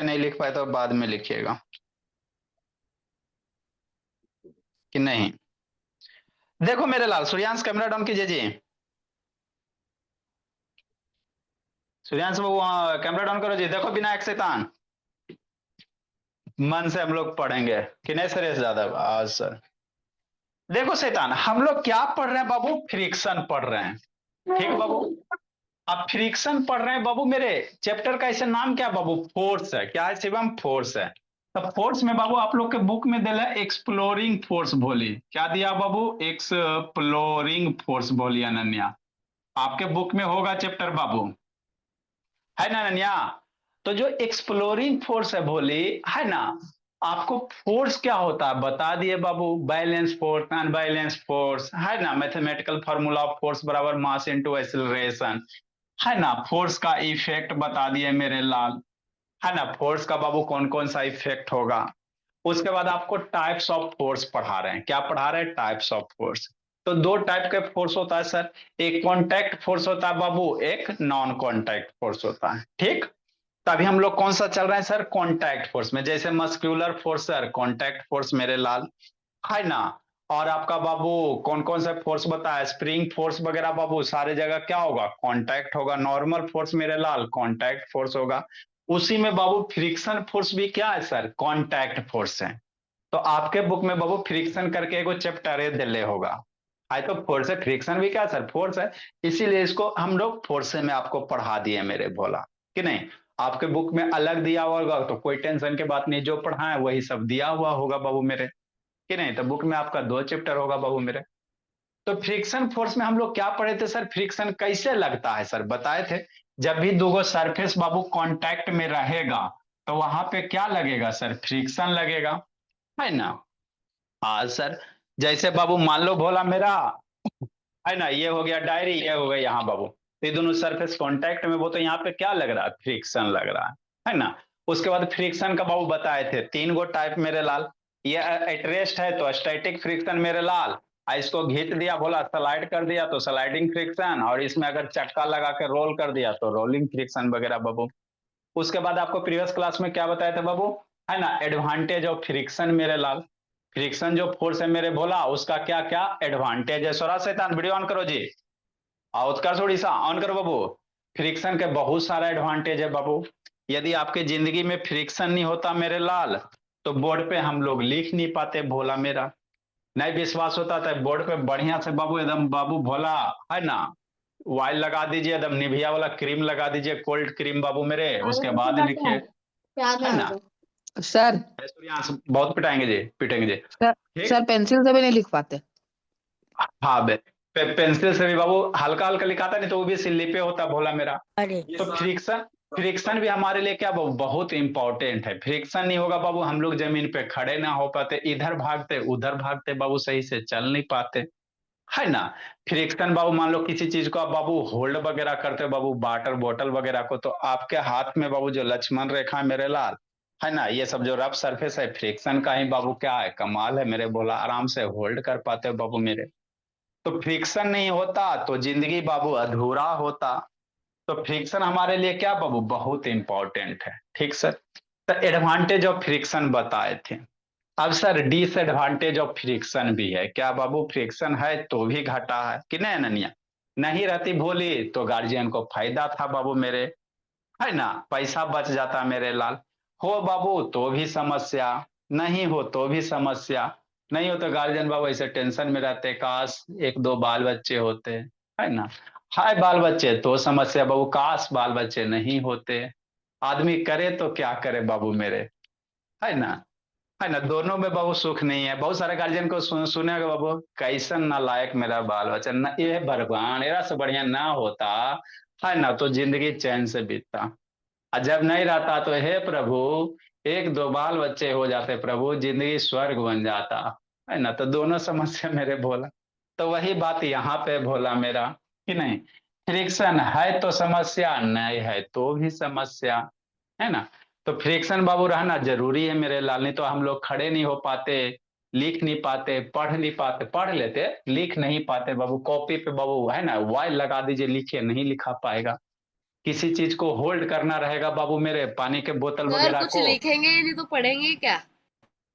नहीं लिख पाए तो बाद में लिखिएगा कि नहीं। देखो मेरे लाल, सूर्यांश कैमरा डाउन कीजिए जी। सूर्यांश बाबू कैमरा डाउन करो जी। देखो विनायक शैतान, मन से हम लोग पढ़ेंगे कि नहीं सुरेश यादव? आज सर देखो शैतान, हम लोग क्या पढ़ रहे हैं बाबू? फ्रिक्शन पढ़ रहे हैं, ठीक है बाबू। अब फ्रिक्शन पढ़ रहे हैं बाबू मेरे। चैप्टर का ऐसा नाम क्या बाबू? फोर्स है। क्या है शिवम? फोर्स है। तो फोर्स में बाबू आप लोग के बुक में दिला एक्सप्लोरिंग फोर्स बोली। क्या दिया बाबू? एक्सप्लोरिंग फोर्स बोली अनन्या। आपके बुक में होगा चैप्टर बाबू, है ना अनन्या? तो जो एक्सप्लोरिंग फोर्स है भोली, है ना? आपको फोर्स क्या होता है बता दिए बाबू। बैलेंस फोर्स, अनबैलेंस फोर्स, है ना? मैथमेटिकल फॉर्मूला ऑफ फोर्स बराबर मास इनटू एक्सीलरेशन, है ना? फोर्स का इफेक्ट बता दिए मेरे लाल, है ना? फोर्स का बाबू कौन कौन सा इफेक्ट होगा। उसके बाद आपको टाइप्स ऑफ फोर्स पढ़ा रहे हैं। क्या पढ़ा रहे हैं? Types of force. तो दो टाइप के फोर्स होता है सर। एक कॉन्टैक्ट फोर्स होता है बाबू, एक नॉन कॉन्टैक्ट फोर्स होता है, ठीक। तभी हम लोग कौन सा चल रहे हैं सर? कॉन्टैक्ट फोर्स में। जैसे muscular force sir contact force मेरे लाल, है ना? और आपका बाबू कौन कौन सा फोर्स बताया? स्प्रिंग फोर्स वगैरह बाबू सारे जगह क्या होगा? कांटेक्ट होगा। नॉर्मल फोर्स मेरे लाल कांटेक्ट फोर्स होगा। उसी में बाबू फ्रिक्शन फोर्स भी क्या है सर? कांटेक्ट फोर्स है। तो आपके बुक में बाबू फ्रिक्शन करके एगो चैप्टर है दिले होगा। आई तो फोर्स है, फ्रिक्शन भी क्या सर? फोर्स है। इसीलिए इसको हम लोग फोर्स में आपको पढ़ा दिए मेरे भोला, कि नहीं? आपके बुक में अलग दिया हुआ होगा तो कोई टेंशन की बात नहीं, जो पढ़ा है वही सब दिया हुआ होगा बाबू मेरे, कि नहीं? तो बुक में आपका दो चैप्टर होगा बाबू मेरे। तो फ्रिक्शन फोर्स में हम लोग क्या पढ़े थे सर? फ्रिक्शन कैसे लगता है सर बताए थे। जब भी दोगो सरफेस बाबू कांटेक्ट में रहेगा तो वहां पे क्या लगेगा सर? फ्रिक्शन लगेगा, है ना? हाँ सर। जैसे बाबू मान लो भोला मेरा, है ना, ये हो गया डायरी, ये हो गया यहाँ बाबू, तो ये दोनों सरफेस कांटेक्ट में, वो तो यहाँ पे क्या लग रहा है? फ्रिक्शन लग रहा है ना? उसके बाद फ्रिक्शन का बाबू बताए थे तीन गो टाइप मेरे लाल। ये एट रेस्ट है तो स्टैटिक फ्रिक्शन मेरे लाल, इसको घींच दिया बोला स्लाइड कर दिया तो स्लाइडिंग फ्रिक्शन, और इसमें अगर चक्का लगा के रोल कर दिया तो रोलिंग फ्रिक्शन वगैरह बाबू। उसके बाद आपको प्रीवियस क्लास में क्या बताया था बाबू? है ना, एडवांटेज ऑफ फ्रिक्शन मेरे लाल। फ्रिक्शन जो फोर्स है मेरे भोला, उसका क्या क्या एडवांटेज है? स्वराज शैतान वीडियो ऑन करो जी। उत्कर्ष उड़ीसा ऑन करो बाबू। फ्रिक्शन के बहुत सारा एडवांटेज है बाबू। यदि आपके जिंदगी में फ्रिक्शन नहीं होता मेरे लाल तो बोर्ड पे हम लोग लिख नहीं पाते भोला मेरा। नहीं विश्वास होता तो बोर्ड पे बढ़िया से बाबू एकदम बाबू भोला, है ना, ऑयल लगा दीजिए, एकदम निभिया वाला क्रीम लगा दीजिए, कोल्ड क्रीम बाबू मेरे, उसके बाद लिखिए, है ना? सर। सूर्यांश बहुत पिटाएंगे जी, पिटेंगे जी। सर। ठीक। सर पेंसिल से भी नहीं लिख पाते। हाँ पेंसिल से भी बाबू हल्का हल्का लिखाता, नहीं तो वो भी सिल्ली पे होता भोला मेरा। अरे तो फ्रिक्शन, फ्रिक्शन भी हमारे लिए क्या बाबू? बहुत इंपॉर्टेंट है। फ्रिक्शन नहीं होगा बाबू हम लोग जमीन पे खड़े ना हो पाते, इधर भागते उधर भागते बाबू, सही से चल नहीं पाते, है ना? फ्रिक्शन बाबू मान लो किसी चीज को आप बाबू होल्ड वगैरह करते हो बाबू, वाटर बोतल वगैरह को, तो आपके हाथ में बाबू जो लक्ष्मण रेखा है मेरे लाल, है ना, ये सब जो रफ सरफेस है फ्रिक्शन का ही बाबू क्या है? कमाल है मेरे बोला, आराम से होल्ड कर पाते हो बाबू मेरे। तो फ्रिक्शन नहीं होता तो जिंदगी बाबू अधूरा होता। तो फ्रिक्शन हमारे लिए क्या बाबू? बहुत इंपॉर्टेंट है, ठीक सर। तो एडवांटेज ऑफ फ्रिक्शन बताए थे। अब सर डिसएडवांटेज ऑफ फ्रिक्शन भी है। क्या बाबू? फ्रिक्शन है तो भी घाटा है, कि नहीं अनन्या? नहीं रहती भोली तो गार्जियन को फायदा था बाबू मेरे, है ना, पैसा बच जाता मेरे लाल। हो बाबू तो भी समस्या, नहीं हो तो भी समस्या। नहीं हो तो गार्जियन बाबू ऐसे टेंशन में रहते, काश एक दो बाल बच्चे होते, है ना। हाय बाल बच्चे तो समस्या बाबू, काश बाल बच्चे नहीं होते। आदमी करे तो क्या करे बाबू मेरे, है ना? है ना, दोनों में बाबू सुख नहीं है। बहुत सारे गार्जियन को सुनेगा बाबू, कैसन नालायक मेरा बाल बच्चा, न ये भगवान एरा से बढ़िया ना होता, है ना, तो जिंदगी चैन से बीतता। और जब नहीं रहता तो हे प्रभु, एक दो बाल बच्चे हो जाते प्रभु, जिंदगी स्वर्ग बन जाता, है ना। तो दोनों समस्या मेरे भोला। तो वही बात यहाँ पे भोला मेरा, कि नहीं? फ्रिक्शन है तो समस्या, नहीं है तो भी समस्या, है ना। तो फ्रिक्शन बाबू रहना जरूरी है मेरे लाल, नहीं तो हम लोग खड़े नहीं हो पाते, लिख नहीं पाते, पढ़ नहीं पाते, पढ़ लेते लिख नहीं पाते बाबू। कॉपी पे बाबू है ना, वाइल लगा दीजिए लिखिए, नहीं लिखा पाएगा। किसी चीज को होल्ड करना रहेगा बाबू मेरे, पानी के बोतल सर वगैरह कुछ को। लिखेंगे ही नहीं तो पढ़ेंगे क्या?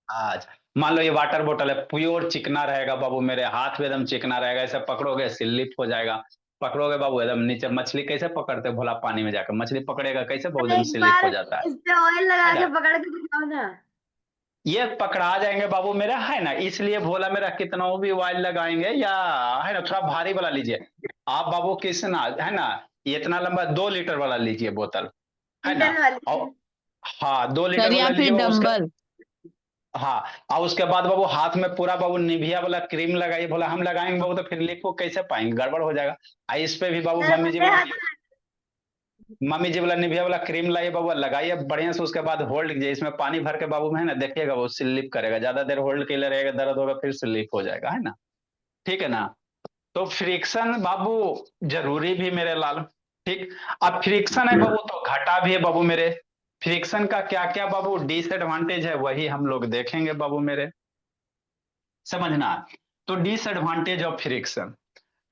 आज मान लो ये वाटर बोतल है, प्योर चिकना रहेगा बाबू मेरे, हाथ में एकदम चिकना रहेगा, ऐसे पकड़ोगे स्लिप हो जाएगा। पकड़ोगे बाबू एकदम नीचे, मछली कैसे पकड़ते हो भोला, पानी में जाकर मछली पकड़ेगा कैसे, बहुत अरे एकदम एक स्लिप बार हो जाता इस पे ऑयल लगा है के ना। पकड़ के दिखाओ ना। ये पकड़ा जाएंगे बाबू मेरा, है ना, इसलिए भोला मेरा कितना भी ऑयल लगाएंगे या, है ना, थोड़ा भारी वाला लीजिए आप बाबू, कितना है ना, ये इतना लंबा 2 लीटर वाला लीजिए बोतल, है ना। ईंधन वाली। और हाँ 2 लीटर सर वाला या लीजिए फिर बाबू, उसके डंबल। हाँ। और उसके बाद बाबू हाथ में पूरा बाबू निभिया वाला क्रीम लगाइए, बोला हम लगाएंगे बाबू तो फिर लिप को कैसे पाएंगे, गड़बड़ हो जाएगा। इस पे भी बाबू सर मम्मी जी बड़े बोला, हाथ मम्मी जी बोला निभिया वाला क्रीम लाइए बाबू, लगाइए बढ़िया से, उसके बाद होल्ड कीजिए, इसमें पानी भर के बाबू में, है ना, देखिएगा वो स्लिप करेगा, ज्यादा देर होल्ड के लिए रहेगा, दर्द होगा फिर स्लिप हो जाएगा, है ना। ठीक है ना। तो फ्रिक्शन बाबू जरूरी भी मेरे लाल। ठीक। अब फ्रिक्शन है बाबू तो घाटा भी है बाबू मेरे। फ्रिक्शन का क्या क्या बाबू डिसएडवांटेज है वही हम लोग देखेंगे बाबू मेरे, समझना। तो डिसएडवांटेज ऑफ फ्रिक्शन,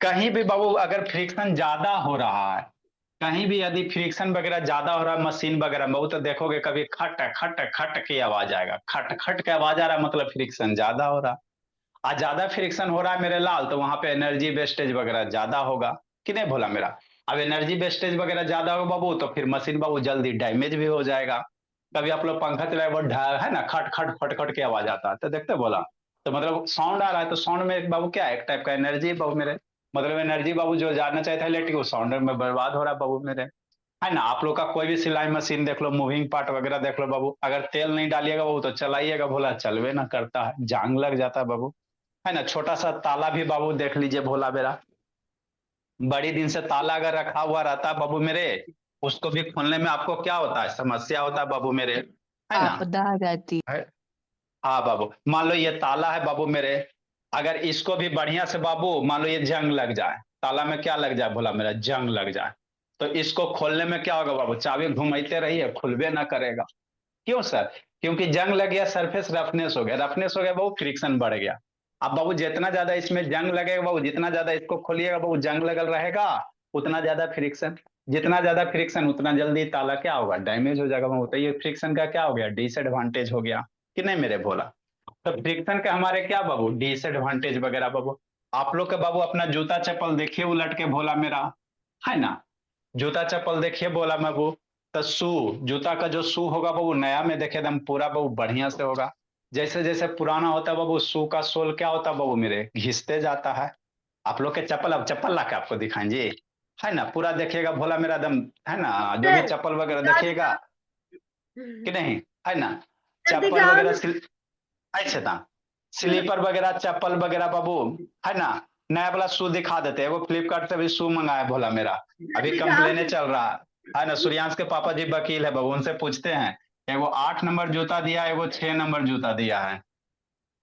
कहीं भी बाबू अगर फ्रिक्शन ज्यादा हो रहा है, कहीं भी यदि फ्रिक्शन वगैरह ज्यादा हो रहा है मशीन वगैरह में, वो तो देखोगे कभी खट खट खट की आवाज आएगा, खट खट के आवाज आ रहा है, मतलब फ्रिक्शन ज्यादा हो रहा है। आज ज्यादा फ्रिक्शन हो रहा है मेरे लाल, तो वहां पे एनर्जी वेस्टेज वगैरह ज्यादा होगा, कि नहीं भोला मेरा। अब एनर्जी वेस्टेज वगैरह ज्यादा होगा बाबू, तो फिर मशीन बाबू जल्दी डैमेज भी हो जाएगा। कभी आप लोग पंखा चलाए वो है ना, खट खट खट खट की आवाज आता है, तो देखते बोला, तो मतलब साउंड आ रहा है, तो साउंड में बाबू क्या है, एक टाइप का एनर्जी बाबू मेरे, मतलब एनर्जी बाबू जो जानना चाहता है इलेक्ट्रिक, वो साउंड में बर्बाद हो रहा है बाबू मेरे, है ना। आप लोग का कोई भी सिलाई मशीन देख लो, मूविंग पार्ट वगैरह देख लो बाबू, अगर तेल नहीं डालिएगा बाबू तो चलाइएगा भोला, चलवे ना करता है, जांग लग जाता है बाबू, है ना। छोटा सा ताला भी बाबू देख लीजिए भोला मेरा, बड़ी दिन से ताला अगर रखा हुआ रहता है बाबू मेरे, उसको भी खोलने में आपको क्या होता है, समस्या होता है बाबू मेरे, है ना। आपदा आ जाती। है। हाँ बाबू, मान लो ये ताला है बाबू मेरे, अगर इसको भी बढ़िया से बाबू मान लो ये जंग लग जाए, ताला में क्या लग जाए भोला मेरा, जंग लग जाए, तो इसको खोलने में क्या होगा बाबू, चाबी घुमाते रहिए खुलबे ना करेगा। क्यों सर, क्योंकि जंग लग गया, सरफेस रफनेस हो गया, रफनेस हो गया बाबू, फ्रिक्शन बढ़ गया। अब बाबू जितना ज्यादा इसमें जंग लगेगा बाबू, जितना ज्यादा इसको खोलिएगा बाबू, जंग लगल रहेगा, उतना ज्यादा फ्रिक्शन, जितना ज्यादा फ्रिक्शन उतना जल्दी ताला क्या होगा, डैमेज हो जाएगा बाबू। तो ये फ्रिक्शन का क्या हो गया, डिसएडवांटेज हो गया, कि नहीं मेरे भोला। तो फ्रिक्शन के हमारे क्या बाबू डिसएडवांटेज वगैरह बाबू। आप लोग के बाबू अपना जूता चप्पल देखिए उलट के भोला मेरा, है ना, जूता चप्पल देखिए बोला मैं वो, तो शू, जूता का जो शू होगा वो नया में देखे एकदम पूरा वो बढ़िया से होगा। जैसे जैसे पुराना होता है बाबू, शू का सोल क्या होता है बाबू मेरे, घिसते जाता है। आप लोग के चप्पल, अब चप्पल ला के आपको दिखाएं जी, है ना, पूरा देखिएगा भोला मेरा एकदम, है ना, जो भी सर चप्पल वगैरह दिखाओ देखिएगा, कि दिखाओ। नहीं, है ना। सर चप्पल दिखाओ वगैरह ना। ऐसे था, स्लीपर वगैरह चप्पल वगैरह बाबू, है ना, नया वाला शू दिखा देते हैं, वो फ्लिपकार्ट से भी शू मंगाया भोला मेरा, सर अभी दिखाओ कंप्लेने ना। चल रहा है ना। सूर्यांश के पापा जी वकील है बाबू, उनसे पूछते हैं, एगो 8 नंबर जूता दिया है, एगो 6 नंबर जूता दिया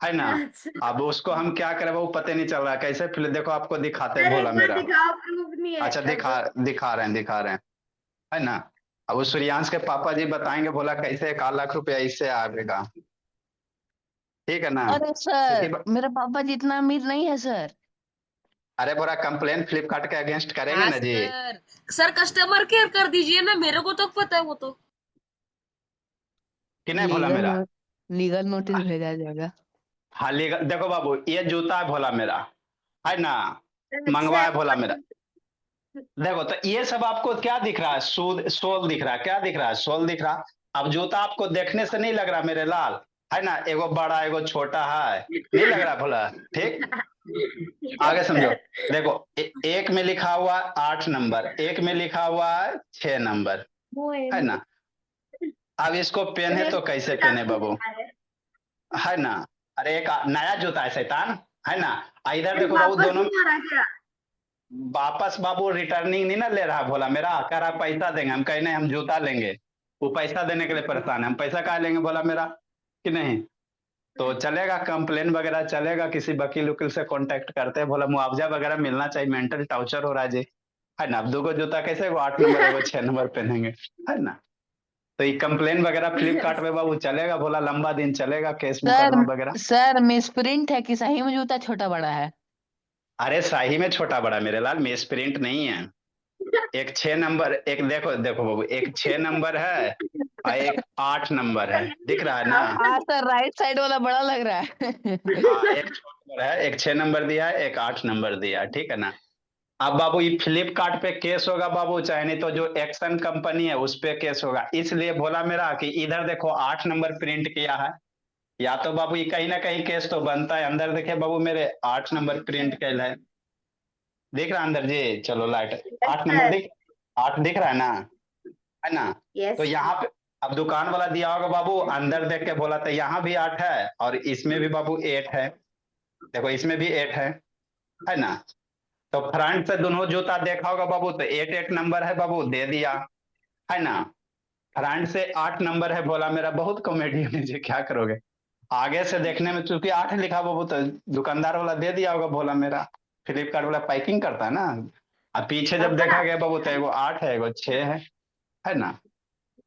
है ना। अच्छा अब उसको हम क्या करें बाबू, पता नहीं चल रहा है कैसे, फिर देखो आपको दिखाते हैं सर भोला एक बार मेरा। दिखाओ, प्रूफ नहीं है अच्छा तब। दिखा रहे हैं, है ना। अब वो सूर्यांश के पापा जी बताएंगे भोला कैसे 1,00,000 रुपया इससे आएगा, ठीक है ना। अरे इसी सर, ब... मेरे पापा जितना अमीर नहीं है सर। अरे बोला कंप्लेन फ्लिपकार्ट के अगेंस्ट करेंगे हाँ ना जी। सर। सर कस्टमर केयर कर दीजिए ना, मेरे को तो पता है वो तो। कि नहीं भोला लीगल मेरा। नो, लीगल नोटिस भेजा जाएगा। हाँ लीगल, देखो बाबू ये जूता है भोला मेरा, है ना, सर मंगवा अच्छा है भोला है। मेरा। देखो तो ये सब आपको क्या दिख रहा है, सूद सोल दिख रहा है, क्या दिख रहा है, सोल दिख रहा। अब जूता आपको देखने से नहीं लग रहा मेरे लाल, है ना, एगो बड़ा एगो छोटा है, नहीं लग रहा भोला। ठीक। आगे समझो, सर देखो एक में लिखा हुआ 8 नंबर, एक में लिखा हुआ है 6 नंबर, वो है है ना। अब इसको पहने तो कैसे पहने बाबू, है ना। अरे एक नया जूता है शैतान, है ना। इधर देखो बाबू वापस दोनों, नहीं आ रहा क्या? वापस बाबू रिटर्निंग नहीं ना ले रहा भोला मेरा, कह रहा पैसा देंगे, हम कहीं नहीं हम जूता लेंगे, वो पैसा देने के लिए परेशान है, हम पैसा कहाँ लेंगे भोला मेरा, कि नहीं। तो चलेगा कंप्लेन वगैरह चलेगा, किसी वकील उकील से कांटेक्ट करते हैं भोला, मुआवजा वगैरह मिलना चाहिए, मेंटल टॉर्चर हो रहा है जी, है ना। अब दो को जूता कैसे वो 8 नंबर है वो 6 नंबर पहनेंगे, है ना। तो ये कंप्लेन वगैरह फ्लिपकार्ट पे बाबू चलेगा भोला, लंबा दिन चलेगा केस सर, मुकदमा वगैरह। सर मिसप्रिंट है कि सही में जूता छोटा बड़ा है? अरे सही में छोटा बड़ा मेरे लाल, मिस प्रिंट नहीं है, एक 6 नंबर, एक देखो देखो बाबू, एक 6 नंबर है और एक 8 नंबर है, दिख रहा है ना? हाँ सर, राइट साइड वाला बड़ा लग रहा है। हाँ, एक 6 नंबर है, एक 6 नंबर दिया है, एक 8 नंबर दिया है, ठीक है ना? अब बाबू ये फ्लिपकार्ट पे केस होगा बाबू, चाहे नहीं तो जो एक्शन कंपनी है उस पे केस होगा। इसलिए बोला मेरा कि इधर देखो 8 नंबर प्रिंट किया है, या तो बाबू ये कहीं ना कहीं केस तो बनता है। अंदर देखे बाबू मेरे 8 नंबर प्रिंट किया है, दिख रहा है अंदर जी? चलो लाइट, 8 नंबर सर। दिख, 8 दिख रहा है ना? है ना? तो यस। यहाँ पे अब दुकान वाला दिया होगा बाबू, अंदर देख के बोला था यहाँ भी 8 है और इसमें भी बाबू 8 है, देखो इसमें भी 8 है ना? तो फ्रंट से दोनों जूता देखा होगा बाबू, तो 8 नंबर है बाबू, दे दिया, है ना? फ्रंट से 8 नंबर है, बोला मेरा बहुत कॉमेडी है मुझे, क्या करोगे? आगे से देखने में चूंकि 8 लिखा बाबू, तो दुकानदार वाला दे दिया होगा, बोला मेरा फ्लिपकार्ट वाला पैकिंग करता है ना। अब पीछे जब देखा गया बाबू तो एगो 8 है, एगो 6 है ना?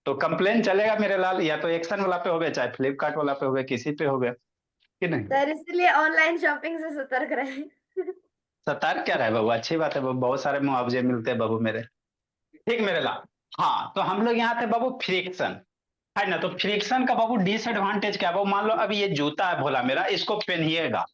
तो कंप्लेन चलेगा मेरे लाल, या तो एक्शन वाला पे हो गए, चाहे फ्लिपकार्ट वाला पे हो गए, किसी पे हो गए, कि नहीं? सर इसलिए ऑनलाइन शॉपिंग से सतर्क रहे। सतर्क क्या रहे बाबू, अच्छी बात है बाबू, बहुत सारे मुआवजे मिलते हैं बाबू मेरे, ठीक मेरे लाल। हाँ, तो हम लोग यहाँ थे बाबू फ्रिक्शन, है ना? तो फ्रिक्शन का बाबू डिसएडवांटेज क्या है बाबू? मान लो अभी ये जूता है भोला मेरा, इसको पहनिएगा,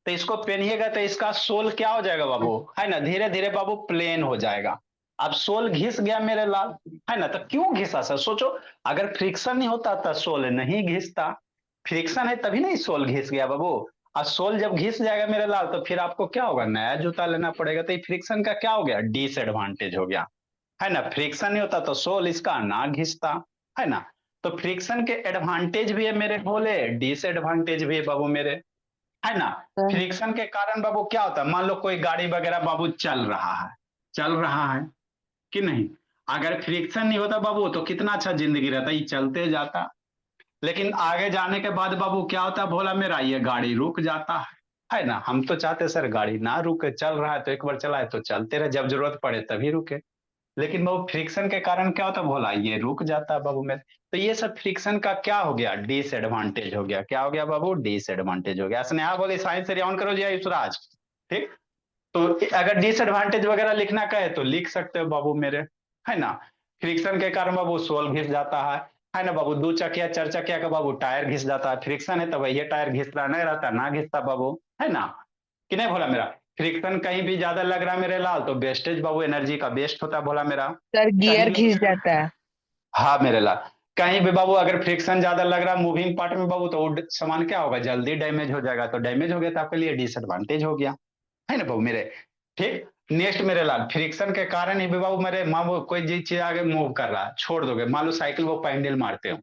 तो इसको पहनिएगा तो इसका सोल क्या हो जाएगा बाबू, है ना? धीरे धीरे बाबू प्लेन हो जाएगा। अब सोल घिस गया मेरे लाल, है ना? तो क्यों घिसा सर, सोचो, अगर फ्रिक्शन नहीं होता तो सोल नहीं घिसता, फ्रिक्शन है तभी नहीं सोल घिस गया बाबू। और सोल जब घिस जाएगा मेरे लाल, तो फिर आपको क्या होगा, नया जूता लेना पड़ेगा। तो ये फ्रिक्शन का क्या हो गया, डिसएडवांटेज हो गया, है ना? फ्रिक्शन नहीं होता तो सोल इसका ना घिसता, है ना? तो फ्रिक्शन के एडवांटेज भी है मेरे भोले, डिसएडवांटेज भी है बाबू मेरे, है ना? सर, फ्रिक्शन के कारण बाबू क्या होता है, मान लो कोई गाड़ी वगैरह बाबू चल रहा है कि नहीं? अगर फ्रिक्शन नहीं होता बाबू तो कितना अच्छा जिंदगी रहता, ये चलते जाता। लेकिन आगे जाने के बाद बाबू क्या होता है भोला मेरा, ये गाड़ी रुक जाता है ना? हम तो चाहते सर गाड़ी ना रुके, चल रहा है तो एक बार चलाए तो चलते रहे, जब जरूरत पड़े तभी रुके। लेकिन बाबू फ्रिक्शन के कारण क्या होता है भोला, ये रुक जाता है बाबू मेरे। तो ये सब फ्रिक्शन का क्या हो गया, डिसएडवांटेज हो गया। क्या हो गया बाबू, डिसएडवांटेज हो गया। स्नेहा बोली साइंस से ऑन करो जी युसराज, ठीक? तो अगर डिसएडवांटेज वगैरह लिखना कहे तो लिख सकते हो बाबू मेरे, है ना? फ्रिक्शन के कारण बाबू सोल घिस जाता है ना बाबू? 2 चकिया 4 चकिया का बाबू टायर घिस जाता है, फ्रिक्शन है तो वही टायर घिस रहा नहीं रहता, ना घिसता बाबू, है ना? कि नहीं भोला मेरा? फ्रिक्शन कहीं भी ज्यादा लग रहा है मेरे लाल तो वेस्टेज बाबू, एनर्जी का वेस्ट होता है भोला मेरा। सर कहीं गियर भी, घिस जाता है। हाँ मेरे लाल, कहीं भी बाबू अगर फ्रिक्शन ज्यादा लग रहा है मूविंग पार्ट में बाबू, तो वो सामान क्या होगा, जल्दी डैमेज हो जाएगा। तो डैमेज हो गया तो आपके लिए डिसएडवांटेज हो गया, है ना बाबू मेरे? ठीक। नेक्स्ट मेरे लाल, फ्रिक्शन के कारण ही भी बाबू मेरे, मान लो कोई चीज आगे मूव कर रहा है, छोड़ दोगे, मान लो साइकिल वो पैंडल मारते हो,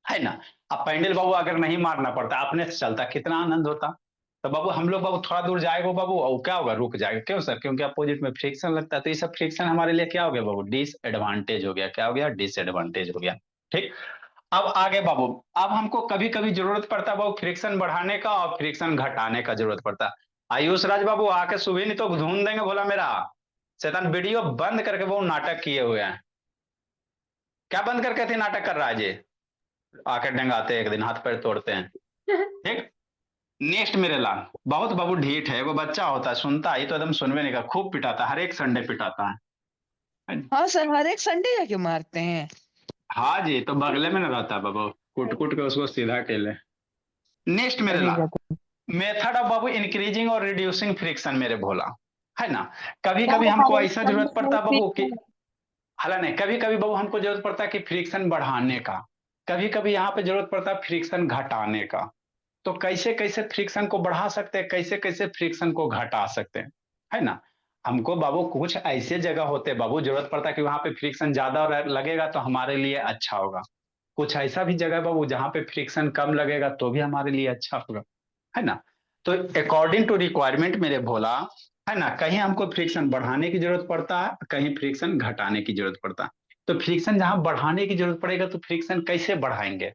है ना? अब पैंडल बाबू अगर नहीं मारना पड़ता, अपने से चलता, कितना आनंद होता। तो बाबू हम लोग बाबू थोड़ा दूर जाएगा बाबू, और क्या होगा, रुक जाएगा। क्यों सर? क्योंकि अपोजिट में फ्रिक्शन लगता है। तो ये सब फ्रिक्शन हमारे लिए क्या हो गया बाबू, डिसएडवांटेज हो गया। क्या हो गया, डिसएडवांटेज हो गया। ठीक। अब आगे बाबू, अब हमको कभी कभी जरूरत पड़ता है बाबू फ्रिक्शन बढ़ाने का और फ्रिक्शन घटाने का जरूरत पड़ता है। आयुष राज बाबू आके सुबह नहीं तो ढूंढ देंगे बोला मेरा, शैतान वीडियो बंद करके वो नाटक किए हुए हैं। क्या बंद करके थे नाटक कर रहा है जी? आके डंगाते हैं, एक दिन हाथ पैर तोड़ते हैं। ठीक। नेक्स्ट मेरे लाल, बहुत बाबू ढीठ है, वो बच्चा होता है, सुनता है, ये तो एकदम सुनवे नहीं का, खूब पिटाता, हर एक संडे पिटाता है। हाँ सर, हर एक संडे जाके मारते हैं। हाँ जी, तो बगले में न रहता है बाबू, कूट कूट के उसको सीधा केले। नेक्स्ट मेरे अरे लाल, बाप मेथड ऑफ बाबू इंक्रीजिंग और रिड्यूसिंग फ्रिक्शन मेरे भोला, है ना? कभी रे। कभी हमको ऐसा जरूरत पड़ता है बाबू कि, हालांकि नहीं, कभी कभी बाबू हमको जरूरत पड़ता है कि फ्रिक्शन बढ़ाने का, कभी कभी यहाँ पे जरूरत पड़ता है फ्रिक्शन घटाने का। तो कैसे कैसे फ्रिक्शन को बढ़ा सकते हैं, कैसे कैसे फ्रिक्शन को घटा सकते हैं, है ना? हमको बाबू कुछ ऐसे जगह होते हैं बाबू, जरूरत पड़ता है कि वहां पे फ्रिक्शन ज्यादा लगेगा तो हमारे लिए अच्छा होगा। कुछ ऐसा भी जगह बाबू जहाँ पे फ्रिक्शन कम लगेगा तो भी हमारे लिए अच्छा होगा, है ना? तो अकॉर्डिंग टू रिक्वायरमेंट मेरे भोला, है ना, कहीं हमको फ्रिक्शन बढ़ाने की जरूरत पड़ता है, कहीं फ्रिक्शन घटाने की जरूरत पड़ता है। तो फ्रिक्शन जहां बढ़ाने की जरूरत पड़ेगा तो फ्रिक्शन कैसे बढ़ाएंगे,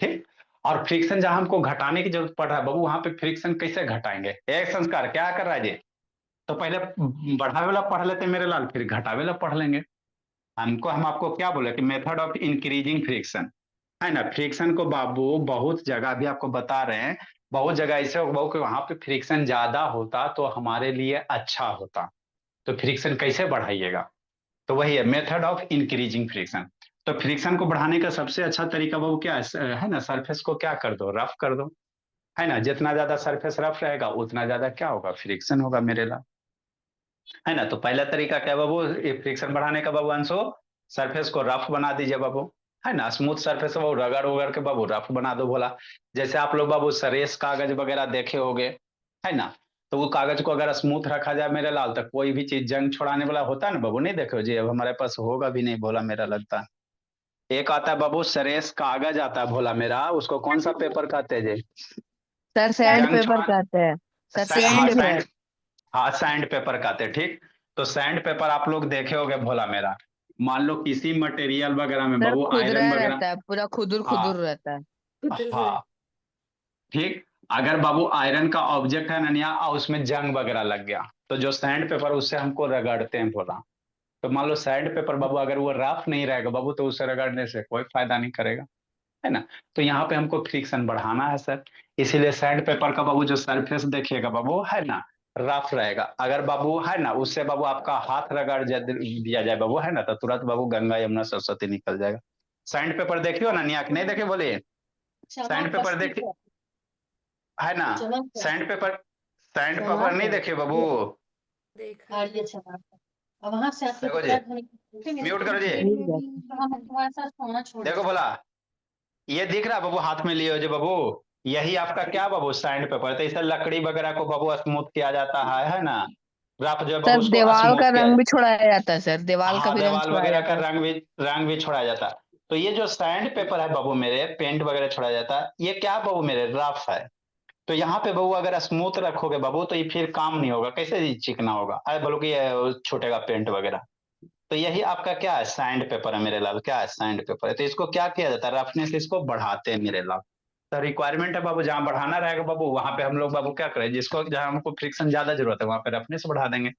ठीक? और फ्रिक्शन जहां हमको घटाने की जरूरत पड़ रहा है बाबू, वहां पे फ्रिक्शन कैसे घटाएंगे? एक संस्कार क्या कर रहा है जी? तो पहले बढ़ावे वाला पढ़ लेते हैं मेरे लाल, फिर घटावे वाला पढ़ लेंगे। हम आपको क्या बोले कि मेथड ऑफ इंक्रीजिंग फ्रिक्शन, है ना? फ्रिक्शन को बाबू बहुत जगह भी आपको बता रहे हैं, बहुत जगह ऐसे हो बाबू कि वहां पे फ्रिक्शन ज्यादा होता तो हमारे लिए अच्छा होता, तो फ्रिक्शन कैसे बढ़ाइएगा? तो वही है मेथड ऑफ इंक्रीजिंग फ्रिक्शन। तो फ्रिक्शन को बढ़ाने का सबसे अच्छा तरीका बाबू क्या है ना, सरफेस को क्या कर दो, रफ कर दो, है ना। जितना ज्यादा सरफेस रफ रहेगा उतना ज्यादा क्या होगा, फ्रिक्शन होगा मेरे ला, है ना। तो पहला तरीका क्या बाबू, ये फ्रिक्शन बढ़ाने का बाबू अंशो, सरफेस को रफ बना दीजिए बाबू, है ना। स्मूथ सरफेस बाबू रगड़ उगड़ के बाबू रफ बना दो बोला। जैसे आप लोग बाबू सरेस कागज वगैरह देखे होंगे, है ना। तो वो कागज को अगर स्मूथ रखा जाए मेरे लाल, तक कोई भी चीज जंग छोड़ाने वाला होता है ना बाबू, नहीं देखे हो जी, अब हमारे पास होगा भी नहीं भोला मेरा लगता है। एक आता है बाबू सरेस कागज आता है भोला मेरा, उसको कौन सा पेपर कहते हैं जी? सर सैंड जंग पेपर छोड़ा, कहते हैं। सर हाँ सैंड सैंड, पेपर। हाँ सैंड पेपर कहते हैं, ठीक। तो सैंड पेपर आप लोग देखे होंगे भोला मेरा, मान लो किसी मटेरियल वगैरह में सर बाबू आयरन खुदरा वगैरह, रहता है, पूरा खुदुर हाँ खुदुर रहता है। उधर से हाँ ठीक। अगर बाबू आयरन का ऑब्जेक्ट है ननिया और उसमें जंग वगैरह लग गया, तो जो सैंड पेपर उससे हमको रगड़ते हैं भोला। तो मान लो सैंड पेपर बाबू अगर वो रफ नहीं रहेगा बाबू, तो उससे रगड़ने से कोई फायदा नहीं करेगा, है ना। तो यहाँ पे हमको फ्रिक्शन बढ़ाना है सर, इसीलिए सैंड पेपर का बाबू जो सरफेस देखिएगा बाबू, है ना, रफ रहेगा। अगर बाबू है ना उससे बाबू आपका हाथ रगड़ दिया जाए बाबू, है ना, तो तुरंत बाबू गंगा यमुना सरस्वती निकल जाएगा। सैंड पेपर देखियो ना निया, नहीं देखे बोलिए, सैंड पेपर देखिए, है ना। सैंड पेपर, सैंड पेपर नहीं देखे बाबू, देखा है। वहां से आपके देखो जी, कपड़ा धोने की पूछेंगे ना, म्यूट करो जी, ठीक है। तो हम तुम्हारे साथ सोना छोड़ देखो बोला, ये दिख रहा है बाबू हाथ में लिए हो जो बाबू, यही आपका क्या बाबू सैंड पेपर। तो इसे लकड़ी वगैरह को बाबू स्मूथ किया जाता है ना, रफ जो है बाबू सर उसको दीवार का स्मूथ किया, रंग भी छुड़ाया जाता है, सर दीवार का हाँ भी रंग देवाल छुड़ाया वगैरह का जाता है। रंग भी छोड़ा जाता है। तो ये जो सैंड पेपर है बाबू मेरे, पेंट वगैरह छोड़ा जाता है, ये क्या बाबू मेरे रफ है। तो यहाँ पे बाबू अगर स्मूथ रखोगे बाबू तो ये फिर काम नहीं होगा, कैसे ये चिकना होगा, अरे बोलो कि ये छूटेगा पेंट वगैरह। तो यही आपका क्या है, सैंड पेपर है मेरे लाल, क्या है सैंड पेपर है। तो इसको क्या किया जाता है, रफनेस इसको बढ़ाते हैं मेरे लाल। तो रिक्वायरमेंट है बाबू, जहाँ बढ़ाना रहेगा बाबू वहां पे हम लोग बाबू क्या करें, जिसको जहाँ हमको फ्रिक्शन ज्यादा जरूरत है वहां पे रफनेस बढ़ा देंगे।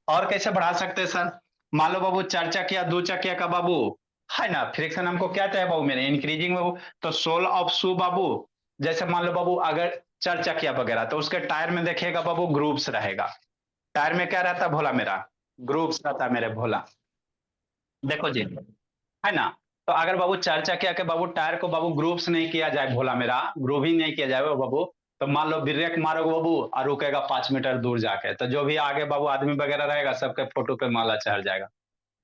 और कैसे बढ़ा सकते हैं सर, मान लो बाबू 4 चकिया 2 चकिया का बाबू, है ना, फ्रिक्शन हमको क्या चाहिए बाबू मेरे, इंक्रीजिंग बाबू। तो सोल ऑफ शू बाबू, जैसे मान लो बाबू अगर 4 चकिया वगैरह, तो उसके टायर में देखिएगा बाबू ग्रुप्स रहेगा। टायर में क्या रहता है भोला मेरा, ग्रुप्स रहता है मेरे भोला, देखो जी, है ना। तो अगर बाबू 4 चकिया के बाबू टायर को बाबू ग्रुप्स नहीं किया जाए भोला मेरा, ग्रूविंग नहीं किया जाए बाबू, तो मान लो ब्रेक मारोगे बाबू और रुकेगा 5 मीटर दूर जाके, तो जो भी आगे बाबू आदमी वगैरह रहेगा सबके फोटो पे माला चढ़ जाएगा।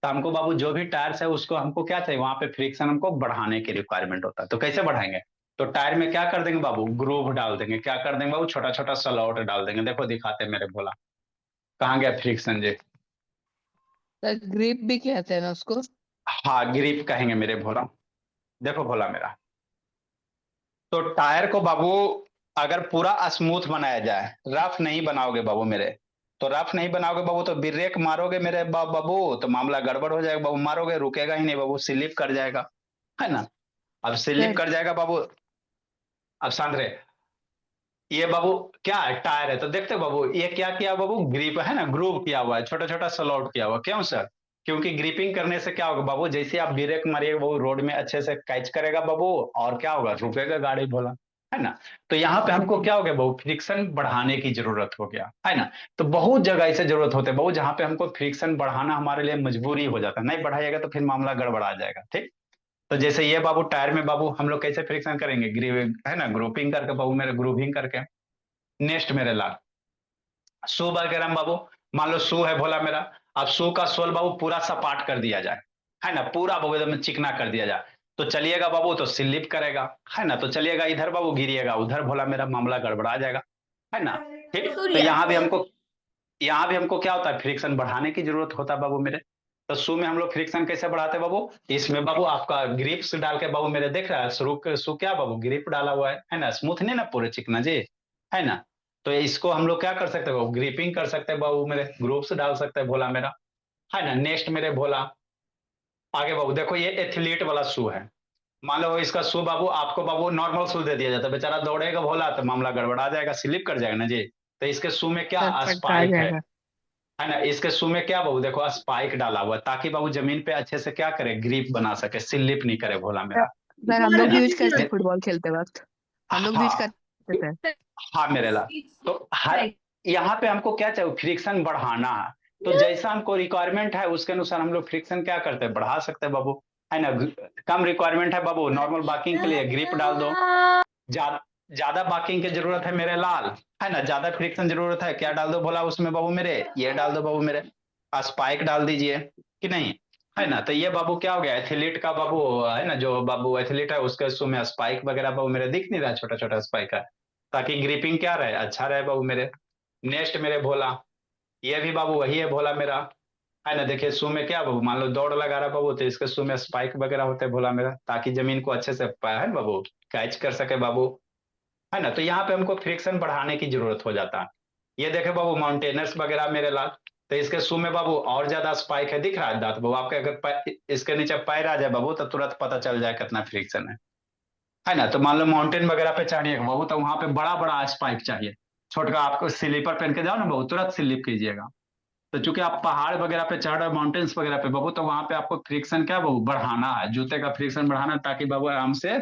तो हमको बाबू जो भी टायर्स है उसको हमको क्या चाहिए, वहां पे फ्रिक्शन हमको बढ़ाने की रिक्वायरमेंट होता है। तो कैसे बढ़ाएंगे, तो टायर में क्या कर देंगे बाबू, ग्रूव डाल देंगे, क्या कर देंगे बाबू, छोटा छोटा स्लॉट डाल देंगे। देखो दिखाते हैं मेरे भोला, कहाँ गया फ्रिक्शन जी, सर ग्रिप भी कहते हैं ना उसको। हाँ ग्रिप कहेंगे मेरे भोला। देखो भोला मेरा, तो टायर को बाबू अगर पूरा स्मूथ बनाया जाए, रफ नहीं बनाओगे बाबू मेरे, तो रफ नहीं बनाओगे बाबू तो ब्रेक मारोगे मेरे बाबू तो मामला गड़बड़ हो जाएगा बाबू, मारोगे रुकेगा ही नहीं बाबू, स्लिप कर जाएगा, है ना। अब स्लिप सर कर जाएगा बाबू, अब शांत रहे, ये बाबू क्या है, टायर है, तो देखते हो बाबू ये क्या किया बाबू, ग्रिप है ना, ग्रूव किया हुआ है, छोटा छोटा स्लॉट किया हुआ, क्यों सर, क्योंकि ग्रिपिंग करने से क्या होगा बाबू, जैसे आप ब्रेक मारिएगा बाबू रोड में अच्छे से कैच करेगा बाबू, और क्या होगा, रुकेगा गाड़ी भोला, है ना। तो यहाँ पे हमको क्या हो गया बाबू, फ्रिक्शन बढ़ाने की जरूरत हो गया, है ना। तो बहुत जगह ऐसे जरूरत होते हैं बाबू जहाँ पे हमको फ्रिक्शन बढ़ाना हमारे लिए मजबूरी हो जाता है, नहीं बढ़ाइएगा तो फिर मामला गड़बड़ा जाएगा, ठीक। तो जैसे ये बाबू टायर में बाबू हम लोग कैसे फ्रिक्शन करेंगे, है ना, ग्रुपिंग करके बाबू मेरे, ग्रूविंग करके। नेक्स्ट मेरे लाल, शू वगैरह में बाबू, मान लो शू है भोला मेरा, अब शू का सोल बाबू पूरा सपाट कर दिया जाए, है ना, पूरा बाबू एकदम चिकना कर दिया जाए, तो चलिएगा बाबू तो स्लिप करेगा, है ना, तो चलिएगा इधर बाबू गिरिएगा उधर भोला मेरा, मामला गड़बड़ा जाएगा, है ना, ठीक। तो सूर्या यहाँ भी हमको क्या होता है, फ्रिक्शन बढ़ाने की जरूरत होता है बाबू मेरे। तो शू में हम लोग फ्रिक्शन कैसे बढ़ाते हैं बाबू, इसमें बाबू आपका ग्रिप्स डाल के बाबू मेरे, देख रहा है शू क्या बाबू, ग्रिप डाला हुआ है ना, स्मूथ नहीं ना पूरे चिकना जी, है ना। तो इसको हम लोग क्या कर सकते हैं बाबू, ग्रिपिंग कर सकते हैं बाबू मेरे, ग्रुप्स डाल सकते हैं भोला मेरा, है ना। नेक्स्ट मेरे भोला, आगे बाबू देखो ये एथलीट वाला शू है, मान लो इसका शू बाबू आपको बाबू नॉर्मल शू दे दिया जाता है, बेचारा दौड़ेगा भोला तो मामला गड़बड़ा जाएगा, स्लिप कर जाएगा ना जी। तो इसके शू में क्या सर पटका स्पाइक जाएगा। है ना, इसके शू में क्या बाबू देखो स्पाइक डाला हुआ है, ताकि बाबू जमीन पे अच्छे से क्या करे, ग्रिप बना सके, स्लिप नहीं करे भोला सर मेरा। सर, हम और लोग भी क्या यूज करते चीज हैं फुटबॉल खेलते वक्त। हम लोग भी यूज हाँ करते थे। हाँ मेरे ला, तो हर यहाँ पे हमको क्या चाहिए, फ्रिक्शन बढ़ाना है। तो जैसा हमको रिक्वायरमेंट है उसके अनुसार हम लोग फ्रिक्शन क्या करते हैं, बढ़ा सकते हैं बाबू, है ना। कम रिक्वायरमेंट है बाबू, नॉर्मल बाकिंग के लिए ग्रिप डाल दो। ज्यादा बाकिंग की जरूरत है मेरे लाल, है ना, ज्यादा फ्रिक्शन जरूरत है, क्या डाल दो बोला उसमें बाबू मेरे, ये डाल दो बाबू मेरे, स्पाइक डाल दीजिए कि नहीं, है ना। तो ये बाबू क्या हो गया, एथलीट का बाबू, है ना, जो बाबू एथलीट है उसके उसमें स्पाइक वगैरह बाबू मेरे दिख नहीं रहा, छोटा छोटा स्पाइक है, ताकि ग्रिपिंग क्या रहे, अच्छा रहे बाबू मेरे। नेक्स्ट मेरे भोला, ये भी बाबू वही है भोला मेरा, है ना। देखिए शू में क्या बाबू, मान लो दौड़ लगा रहा बाबू, तो इसके शू में स्पाइक वगैरह होते हैं भोला मेरा, ताकि जमीन को अच्छे से है ना बाबू कैच कर सके बाबू, है ना। तो यहाँ पे हमको फ्रिक्शन बढ़ाने की जरूरत हो जाता है। ये देखे बाबू माउंटेनर्स वगैरह मेरे लाल, तो इसके शू में बाबू और ज्यादा स्पाइक है, दिख रहा है दांत बाबू आपके, अगर इसके नीचे पैर आ जाए बाबू तो तुरंत पता चल जाए कितना फ्रिक्शन है ना। तो मान लो माउंटेन वगैरह पे चढ़िएगा बाबू, तो वहां पे बड़ा बड़ा स्पाइक चाहिए, छोटा आपको स्लीपर पहन के जाओ ना बाबू, तुरंत स्लिप कीजिएगा। तो चूंकि आप पहाड़ वगैरह पे चढ़ रहे हो, माउंटेन्स वगैरह पे बाबू, तो वहां पे आपको फ्रिक्शन क्या बाबू बढ़ाना है, जूते का फ्रिक्शन बढ़ाना, ताकि बाबू आराम से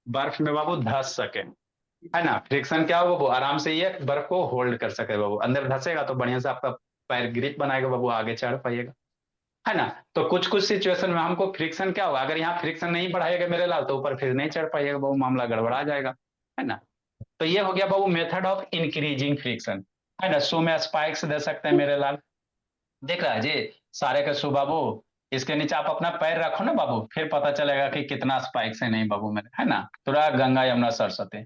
बर्फ में बाबू धंस सके, है ना। फ्रिक्शन क्या हो बाबू, आराम से ये बर्फ को होल्ड कर सके बाबू, अंदर धंसेगा तो बढ़िया से आपका पैर ग्रिप बनाएगा बाबू, आगे चढ़ पाइएगा, है ना। तो कुछ कुछ सिचुएशन में हमको फ्रिक्शन क्या होगा, अगर यहाँ फ्रिक्शन नहीं बढ़ाएगा मेरे लाल, तो ऊपर फिर नहीं चढ़ पाइएगा बाबू, मामला गड़बड़ा जाएगा, है ना। तो ये हो गया बाबू मेथड ऑफ इंक्रीजिंग फ्रिक्शन, है ना। शू में स्पाइक्स दे सकते हैं मेरे लाल, देख रहा है जी, सारे का शू बाबू, इसके नीचे आप अपना पैर रखो ना बाबू, फिर पता चलेगा कि कितना स्पाइक्स है नहीं बाबू मेरे, है ना। थोड़ा गंगा यमुना सरस्वती,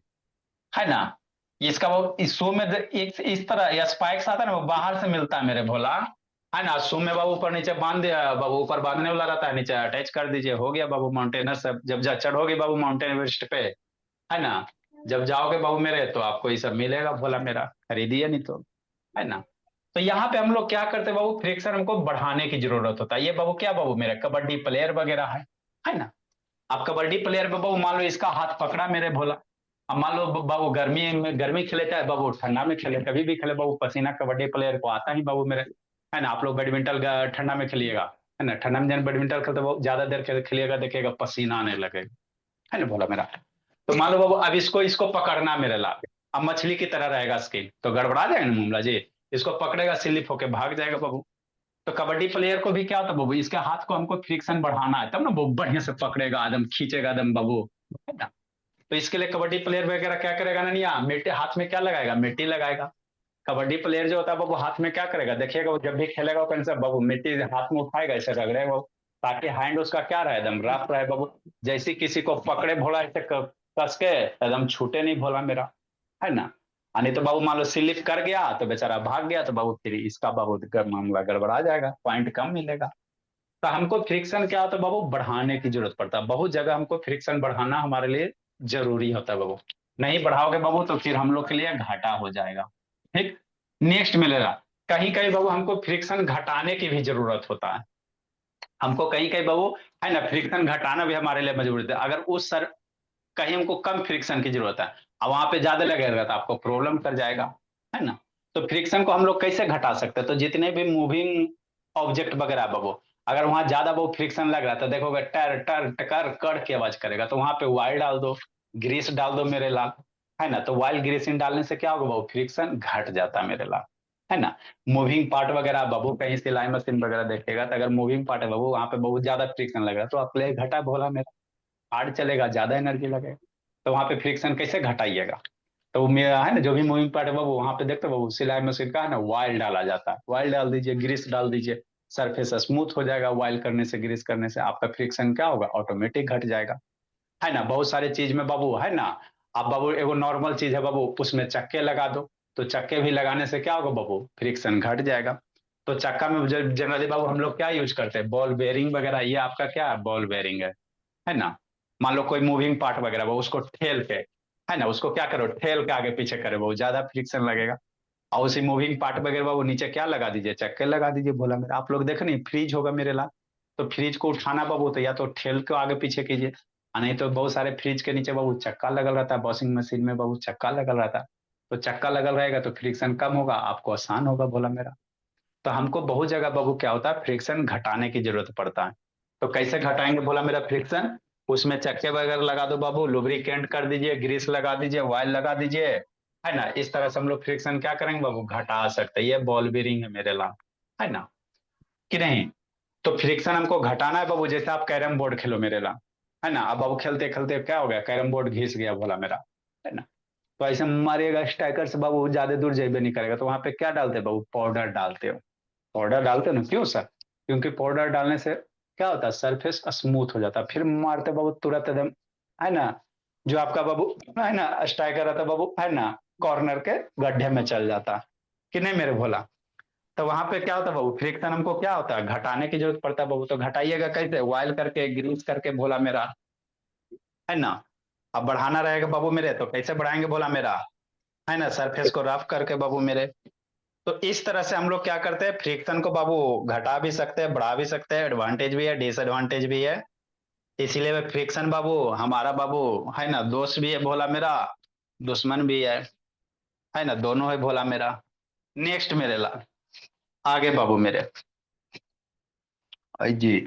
है ना। इसका वो इस शू में एक इस तरह स्पाइक्स आता है ना, वो बाहर से मिलता है मेरे भोला, है ना। शू में बाबू ऊपर नीचे बांध दिया बाबू, ऊपर बांधने वाला रहता है, नीचे अटैच कर दीजिए, हो गया बाबू माउंटेनर सब, जब चढ़ोगे बाबू माउंटेन एवरेस्ट पे, है ना, जब जाओगे बाबू मेरे, तो आपको ये सब मिलेगा भोला मेरा, खरीदिए नहीं तो, है ना। तो यहाँ पे हम लोग क्या करते हैं बाबू, फ्रिक्शन हमको बढ़ाने की जरूरत होता है। ये बाबू क्या बाबू मेरे कबड्डी प्लेयर वगैरह है ना। आप कबड्डी प्लेयर पे बाबू मान लो इसका हाथ पकड़ा मेरे भोला, अब मान लो बाबू गर्मी में गर्मी खेले, चाहे बाबू ठंडा में खेले, कभी भी खेले बाबू, पसीना कबड्डी प्लेयर को आता ही बाबू मेरे, है ना। आप लोग बैडमिंटन ठंडा में खेलिएगा, है ना, ठंडा में जब बैडमिंटन खेलते बहुत ज्यादा देर खेलिएगा, देखिएगा पसीना आने लगेगा, है ना भोला मेरा। तो मान लो बाबू अब इसको इसको पकड़ना मेरे लाल, अब मछली की तरह रहेगा स्किन, तो गड़बड़ा जाएगा ना मामला जी, इसको पकड़ेगा स्लिप होके भाग जाएगा बाबू। तो कबड्डी प्लेयर को भी क्या होता है बाबू, इसके हाथ को हमको फ्रिक्शन बढ़ाना है, तब ना वो बढ़िया से पकड़ेगा, एकदम खींचेगा एकदम बाबू, है ना। तो इसके लिए कबड्डी प्लेयर वगैरह क्या करेगा ना, निया मिट्टी हाथ में क्या लगाएगा, मिट्टी लगाएगा। कबड्डी प्लेयर जो होता है बाबू हाथ में क्या करेगा, देखिएगा वो जब भी खेलेगा वो कैसे बाबू मिट्टी हाथ में उठाएगा, ऐसे रगड़ेगा बाबू, ताकि हैंड उसका क्या रहे, एकदम रफ रहे बाबू, जैसे किसी को पकड़े भोला ऐसे कस के एकदम छूटे नहीं भोला मेरा, है ना। नहीं तो बाबू मान लो स्लिप कर गया तो बेचारा भाग गया, तो बाबू फिर इसका बाबू मामला गड़बड़ा जाएगा, पॉइंट कम मिलेगा। तो हमको फ्रिक्शन क्या होता है बाबू, बढ़ाने की जरूरत पड़ता है, बहुत जगह हमको फ्रिक्शन बढ़ाना हमारे लिए जरूरी होता है बाबू, नहीं बढ़ाओगे बाबू तो फिर हम लोग के लिए घाटा हो जाएगा। ठीक, नेक्स्ट मिलेगा, कहीं कहीं बाबू हमको फ्रिक्शन घटाने की भी जरूरत होता है, हमको कहीं कहीं बाबू, है ना, फ्रिक्शन घटाना भी हमारे लिए मजबूरी है। अगर उस सर कहीं हमको कम फ्रिक्शन की जरूरत है, अब वहां पे ज्यादा लगेगा तो आपको प्रॉब्लम कर जाएगा, है ना। तो फ्रिक्शन को हम लोग कैसे घटा सकते हैं, तो जितने भी मूविंग ऑब्जेक्ट वगैरह बाबू, अगर वहां ज्यादा बहुत फ्रिक्शन लग रहा है, तो देखोगे टर टर टकर कड़ की आवाज करेगा, तो वहां पे ऑयल डाल दो, ग्रीस डाल दो मेरे लाल, है ना। तो ऑयल ग्रीसिंग डालने से क्या होगा बाबू, फ्रिक्शन घट जाता है मेरे लाल, है ना। मूविंग पार्ट वगैरह बाबू, कहीं सिलाई मशीन वगैरह देखेगा, तो अगर मूविंग पार्ट है बाबू, वहां पे बहुत ज्यादा फ्रिक्शन लग रहा है, तो आप ले घटा बोला मेरा, हार्ड चलेगा, ज्यादा एनर्जी लगेगा, तो वहां पे फ्रिक्शन कैसे घटाइएगा। तो वो मेरा है ना, जो भी मूविंग पार्ट है बाबू, वहां पे देखते बाबू सिलाई मशीन का है ना, ऑयल डाला जाता है, ऑयल डाल दीजिए, ग्रीस डाल दीजिए, सरफेस स्मूथ हो जाएगा, ऑयल करने से ग्रीस करने से आपका फ्रिक्शन क्या होगा, ऑटोमेटिक घट जाएगा, है ना। बहुत सारे चीज में बाबू, है ना, आप बाबू एगो नॉर्मल चीज है बाबू, उसमें चक्के लगा दो, तो चक्के भी लगाने से क्या होगा बाबू, फ्रिक्शन घट जाएगा। तो चक्का में जनरली बाबू हम लोग क्या यूज करते हैं, बॉल बेरिंग वगैरह, ये आपका क्या है, बॉल बेरिंग है ना। मान लो कोई मूविंग पार्ट वगैरह वो, उसको ठेल के, है ना, उसको क्या करो, ठेल के आगे पीछे करे, बहुत ज्यादा फ्रिक्शन लगेगा। और उसी मूविंग पार्ट वगैरह वो नीचे क्या लगा दीजिए, चक्के लगा दीजिए बोला मेरा। आप लोग देखे नहीं, फ्रिज होगा मेरे ला, तो फ्रिज को उठाना बाबू, तो या तो ठेल के आगे पीछे कीजिए, नहीं तो बहुत सारे फ्रिज के नीचे बाबू चक्का लगल रहता है, वॉशिंग मशीन में बाबू चक्का लगल रहता है, तो चक्का लगल रहेगा तो फ्रिक्शन कम होगा, आपको आसान होगा बोला मेरा। तो हमको बहुत जगह बाबू क्या होता है, फ्रिक्शन घटाने की जरूरत पड़ता है। तो कैसे घटाएंगे बोला मेरा फ्रिक्शन, उसमें चक्के वगैरह लगा दो बाबू, लुब्रिकेंट कर दीजिए, ग्रीस लगा दीजिए, ऑयल लगा दीजिए, है ना। इस तरह से हम लोग फ्रिक्शन क्या करेंगे बाबू, घटा सकते हैं। ये बॉल बेरिंग है मेरे ला, है ना। कि नहीं? तो फ्रिक्शन हमको घटाना है बाबू, जैसे आप कैरम बोर्ड खेलो मेरे ला, है ना, अब बाबू खेलते खेलते क्या हो गया, कैरम बोर्ड घिस गया बोला मेरा, है ना, तो ऐसे मारिएगा स्ट्राइकर से बाबू, ज्यादा दूर जेबे नहीं करेगा, तो वहां पे क्या डालते हैं बाबू, पाउडर डालते हो, पाउडर डालते हो ना, क्यों सर? क्योंकि पाउडर डालने से क्या होता है, सरफेस स्मूथ हो जाता है, फिर मारते बाबू तुरंत एकदम, है ना, जो आपका बाबू है ना स्ट्राइकर रहता है बाबू, है ना, कॉर्नर के गड्ढे में चल जाता, कि नहीं मेरे भोला? तो वहां पे क्या होता है बाबू, फ्रिक्शन हमको क्या होता है, घटाने की जरूरत पड़ता है बाबू, तो घटाइएगा कैसे, ऑयल करके, ग्रीस करके भोला मेरा, है ना। अब बढ़ाना रहेगा बाबू मेरे, तो कैसे बढ़ाएंगे भोला मेरा, है ना, सरफेस को रफ करके बाबू मेरे। तो इस तरह से हम लोग क्या करते हैं, फ्रिक्शन को बाबू घटा भी सकते हैं, बढ़ा भी सकते हैं, एडवांटेज भी है, डिसएडवांटेज भी है। इसीलिए फ्रिक्शन बाबू हमारा बाबू, है ना, दोस्त भी है भोला मेरा, दुश्मन भी है ना, दोनों है भोला मेरा। नेक्स्ट मेरे ला, आगे बाबू मेरे, जी,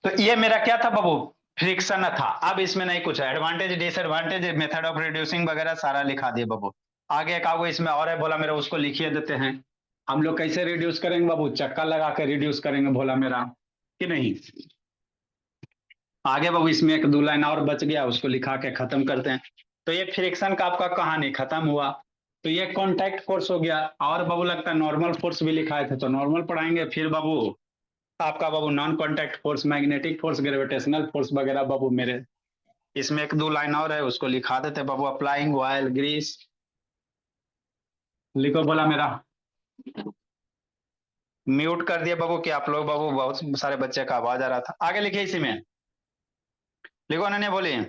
तो ये मेरा क्या था बाबू, फ्रिक्शन था। अब इसमें नहीं कुछ है, advantage disadvantage method of reducing वगैरह सारा लिखा दिए बाबू। आगे एक आगो इसमें और है बोला मेरा, उसको लिखिए देते हैं। हम लोग कैसे रिड्यूस करेंगे बाबू, चक्का लगा के रिड्यूस करेंगे बोला मेरा, कि नहीं? आगे बाबू इसमें एक दो लाइन और बच गया, उसको लिखा के खत्म करते हैं। तो ये फ्रिक्शन का आपका कहानी खत्म हुआ। तो ये कॉन्टैक्ट फोर्स हो गया, और बाबू लगता है नॉर्मल फोर्स भी लिखाए थे, तो नॉर्मल पढ़ाएंगे। फिर बाबू आपका बाबू non contact force, magnetic force, gravitational force वगैरह बाबू मेरे, इसमें एक दो लाइन और है, उसको लिखा देते बाबू, अप्लाइंग ऑयल ग्रीस, लिखो बोला मेरा। म्यूट कर दिया बाबू कि आप लोग बाबू, बहुत सारे बच्चे का आवाज आ रहा था। आगे लिखिए इसी में, लिखो अनन्या बोलिए।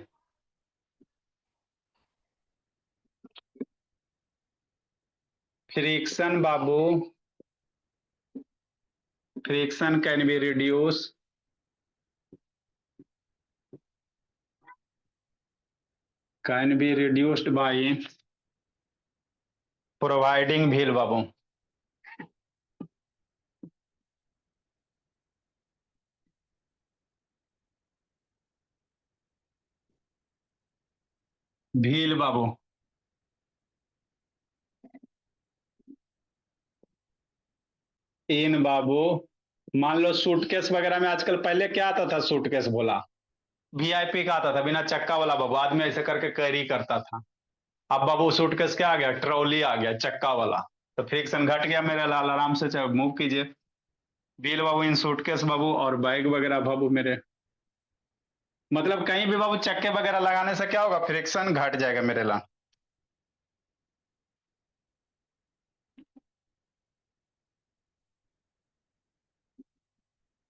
फ्रिक्शन बाबू, friction can be reduce can be reduced by providing wheel बाबू, व्हील बाबू, इन बाबू, मान लो सूटकेस वगैरह में आजकल, पहले क्या आता था सूटकेस बोला, वीआईपी का आता था बिना चक्का वाला बाबू, आदमी ऐसे करके कैरी करता था। अब बाबू सूटकेस क्या आ गया, ट्रॉली आ गया चक्का वाला। तो फ्रिक्शन घट गया मेरे लाल, आराम से मूव कीजिए। व्हील बाबू इन सूटकेस बाबू, और बैग वगैरह बाबू मेरे, मतलब कहीं भी बाबू चक्के वगैरह लगाने से क्या होगा, फ्रिक्शन घट जाएगा मेरे ला।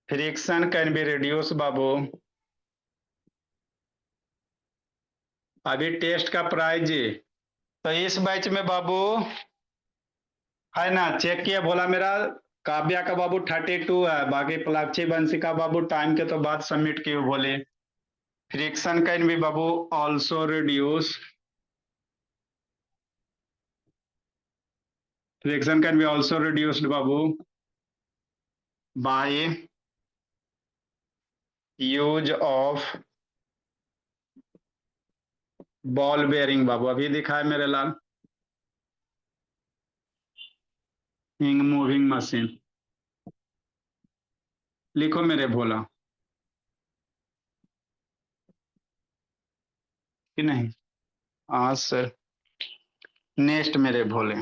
फ्रिक्शन कैन बी रिड्यूस बाबू। अभी टेस्ट का प्राइज, तो इस बैच में बाबू, है ना, चेक किया बोला मेरा, काव्या का बाबू 32 है, बाकी प्लाक्षी बंसी का बाबू टाइम के तो बाद सबमिट किए बोले। फ्रिक्शन कैन बी बाबू also reduce, friction can be also reduced बाबू by use of ball bearing बाबू, अभी दिखा है मेरे लाल, हिंग मूविंग मशीन, लिखो मेरे भोला, कि नहीं? हाँ सर, नेक्स्ट मेरे भोले,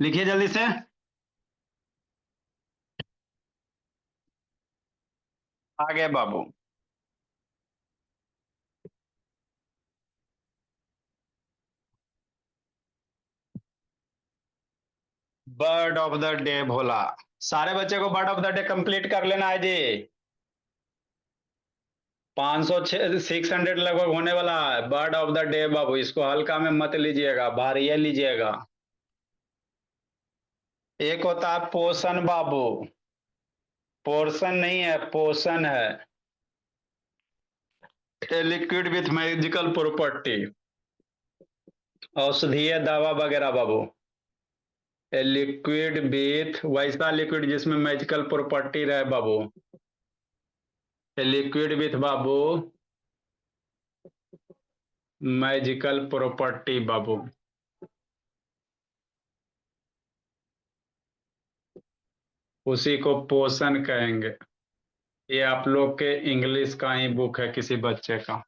लिखिए जल्दी से। आगे बाबू, बर्ड ऑफ द डे भोला, सारे बच्चे को bird of the day complete कर लेना है जी। 500 600 लगभग होने वाला है बर्ड ऑफ द डे बाबू, इसको हल्का में मत लीजिएगा, भारी लीजिएगा। एक होता है पोषण बाबू, पोर्शन नहीं है, पोषण है, a liquid with magical property, औषधीय दवा वगैरह बाबू, ए लिक्विड विथ, वैसा लिक्विड जिसमें मैजिकल प्रॉपर्टी रहे बाबू, ए लिक्विड विथ बाबू मैजिकल प्रॉपर्टी बाबू, उसी को पोषण कहेंगे। ये आप लोग के इंग्लिश का ही बुक है किसी बच्चे का,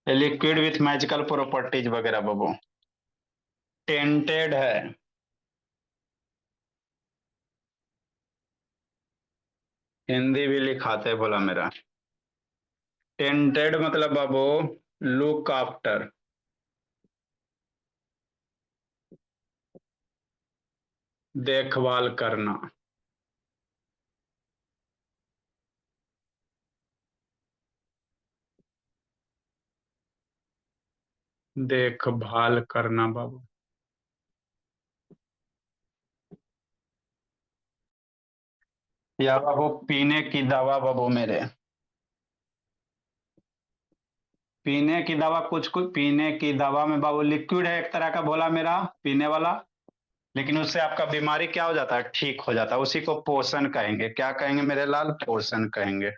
लिक्विड विथ मैजिकल प्रॉपर्टीज वगैरह बाबू। टेंटेड है, हिंदी भी लिखाते बोला मेरा। टेंटेड मतलब बाबू लुक आफ्टर, देखभाल करना। देखभाल करना बाबू। या बाबू पीने की दवा बाबू मेरे, पीने की दवा कुछ कुछ पीने की दवा में बाबू लिक्विड है एक तरह का बोला मेरा, पीने वाला, लेकिन उससे आपका बीमारी क्या हो जाता है, ठीक हो जाता है। उसी को पोषण कहेंगे। क्या कहेंगे मेरे लाल? पोषण कहेंगे।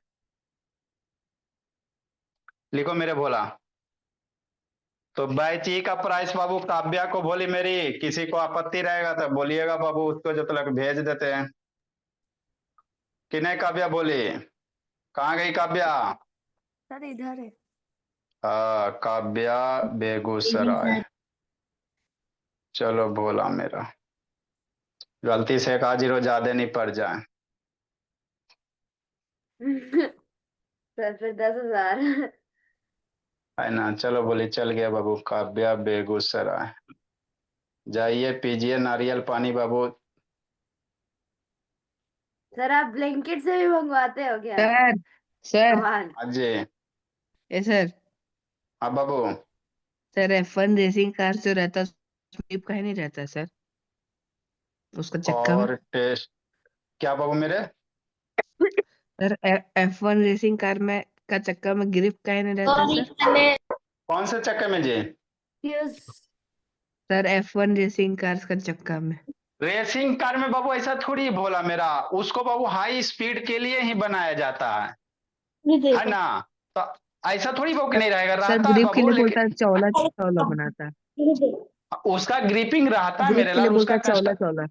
लिखो मेरे भोला। तो बैची का प्राइस बाबू काव्या को बोली मेरी, किसी को आपत्ति रहेगा तो बोलिएगा बाबू, उसको जो तक भेज देते हैं। कि नहीं काव्या बोली? कहाँ गई काव्या? सर इधर है। काव्या बेगूसराय। चलो भोला मेरा, गलती से 1 जीरो ज्यादा नहीं पड़ जाए। सर फिर 10,000। है ना? चलो बोली चल गया बाबू। काव्या बेगूसराय, जाइए पीजिए नारियल पानी बाबू। सर आप ब्लैंकेट से भी मंगवाते हो क्या सर सर सामान? हाँ जी। ए सर हाँ बाबू। सर F1 रेसिंग कार जो रहता है उसमें ग्रिप काहे नहीं रहता है सर, उसका चक्का में? और टेस्ट क्या बाबू मेरे? सर F1 रेसिंग कार में का चक्का में ग्रिप काहे नहीं रहता है सर? कौन से चक्कर में जी? सर F1 रेसिंग कार्स का चक्का में। रेसिंग कार में बाबू ऐसा थोड़ी भोला मेरा, उसको बाबू हाई स्पीड के लिए ही बनाया जाता है ना? तो ऐसा थोड़ी बाबू कि नहीं रहेगा, सर रहता है ग्रिप के बाबू, लिए बोलता लेकिन है चौला चौला बनाता है, उसका ग्रिपिंग रहता है ग्रिप मेरे के लिए लाल, बोलता उसका है चौला चौला।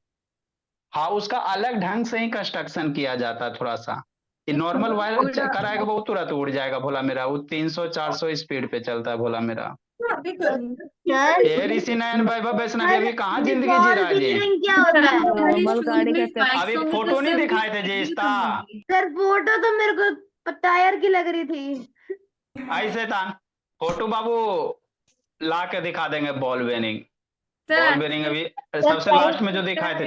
हाँ उसका अलग ढंग से ही कंस्ट्रक्शन किया जाता है थोड़ा सा। ये नॉर्मल वायर कराएगा वो तुरंत उड़ जाएगा भोला मेरा, वो 300-400 स्पीड पे चलता है भोला मेरा। ये ऋषि नयन वैभव वैष्णवी अभी कहाँ जिंदगी जी रहा है जी? क्या होता है? नॉर्मल गाड़ी का चक्का। अभी फोटो नहीं दिखाए थे जी इसका? सर फोटो तो मेरे को टायर की लग रही थी। ऐसे था फोटो बाबू, ला के दिखा देंगे। बॉल बेरिंग, बॉल बेरिंग अभी सबसे लास्ट में जो दिखाए थे